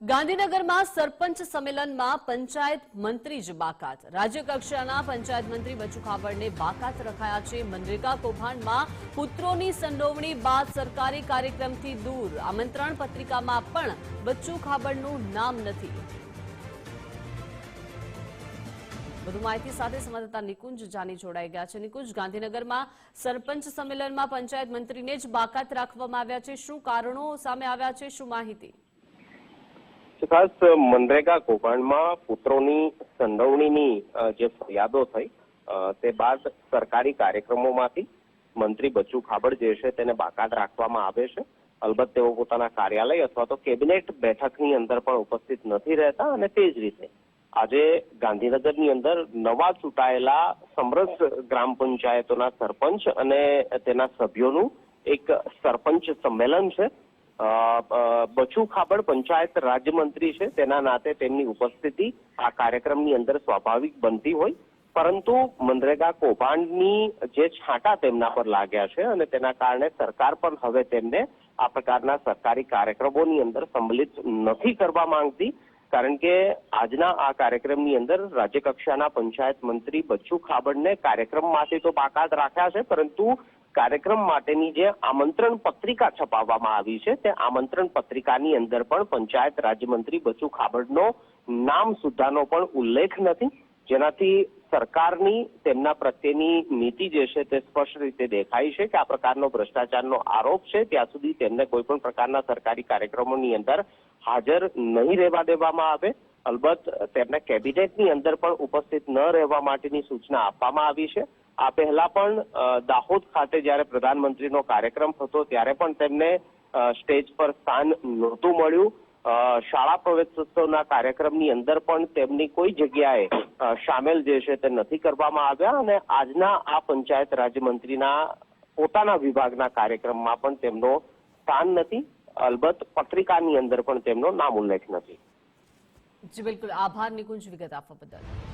ગાંધીનગરમાં સરપંચ સંમેલનમાં પંચાયત મંત્રી જ બાકાત. રાજ્ય કક્ષાના પંચાયત મંત્રી બચુ ખાબડને બાકાત રખાયા છે. મનરેગા કૌભાંડમાં પુત્રોની સંડોવણી બાદ સરકારી કાર્યક્રમથી દૂર. આમંત્રણ પત્રિકામાં પણ બચુ ખાબડનું નામ નથી. વધુ માહિતી સાથે સંવાદદાતા નિકુંજ જાની જોડાઈ ગયા છે. નિકુંજ, ગાંધીનગરમાં સરપંચ સંમેલનમાં પંચાયત મંત્રીને જ બાકાત રાખવામાં આવ્યા છે. શું કારણો સામે આવ્યા છે? શું માહિતી? ખાસ મનરેગા કૌભાંડમાં પુત્રોની સંડોવણીની જે ફરિયાદો થઈ તે બાદ સરકારી કાર્યક્રમોમાંથી મંત્રી બચુ ખાબડ જે છે તેને બાકાત રાખવામાં આવે છે. અલબત્ત તેઓ પોતાના કાર્યાલય અથવા તો કેબિનેટ બેઠકની અંદર પણ ઉપસ્થિત નથી રહેતા અને તે જ રીતે આજે ગાંધીનગરની અંદર નવા ચૂંટાયેલા સમરસ ગ્રામ પંચાયતોના સરપંચ અને તેના સભ્યોનું એક સરપંચ સંમેલન છે. બચુ ખાબડ પંચાયત રાજ્યમંત્રી છે, તેના નાતે તેમની ઉપસ્થિતિ આ કાર્યક્રમની અંદર સ્વાભાવિક બનતી હોય, પરંતુ મનરેગા કૌભાંડની જે છાંટા તેમના પર લાગ્યા છે અને તેના કારણે સરકાર પણ હવે તેમને આ પ્રકારના સરકારી કાર્યક્રમોની અંદર સંમલિત નથી કરવા માંગતી. કારણ કે આજના આ કાર્યક્રમની અંદર રાજ્ય કક્ષાના પંચાયત મંત્રી બચુ ખાબડને કાર્યક્રમમાંથી તો બાકાત રાખ્યા છે, પરંતુ કાર્યક્રમ માટેની જે આમંત્રણ પત્રિકા છપાવવામાં આવી છે તે આમંત્રણ પત્રિકાની અંદર પણ પંચાયત રાજ્યમંત્રી બચુ ખાબડનો નામ સુદ્ધાનો પણ ઉલ્લેખ નથી, જેનાથી સરકારની તેમના પ્રત્યેની નીતિ જે છે તે સ્પષ્ટ રીતે દેખાય છે કે આ પ્રકારનો ભ્રષ્ટાચારનો આરોપ છે ત્યાં સુધી તેમને કોઈ પણ પ્રકારના સરકારી કાર્યક્રમોની અંદર હાજર નહીં રહેવા દેવામાં આવે. અલબત્ત તેમને કેબિનેટની અંદર પણ ઉપસ્થિત ન રહેવા માટેની સૂચના આપવામાં આવી છે. આ પહેલા પણ દાહોદ ખાતે જ્યારે પ્રધાનમંત્રીનો કાર્યક્રમ હતો ત્યારે પણ તેમને સ્ટેજ પર સ્થાન નહોતું મળ્યું. શાળા પ્રવેશોત્સવના કાર્યક્રમની અંદર પણ તેમની કોઈ જગ્યાએ સામેલ જે છે તે નથી કરવામાં આવ્યા અને આજના આ પંચાયત રાજ્યમંત્રીના પોતાના વિભાગના કાર્યક્રમમાં પણ તેમનો સ્થાન નથી. અલબત્ત પત્રિકાની અંદર પણ તેમનો નામ ઉલ્લેખ નથી. જી બિલકુલ, આભાર નિકુંજ વિગત આપવા બદલ.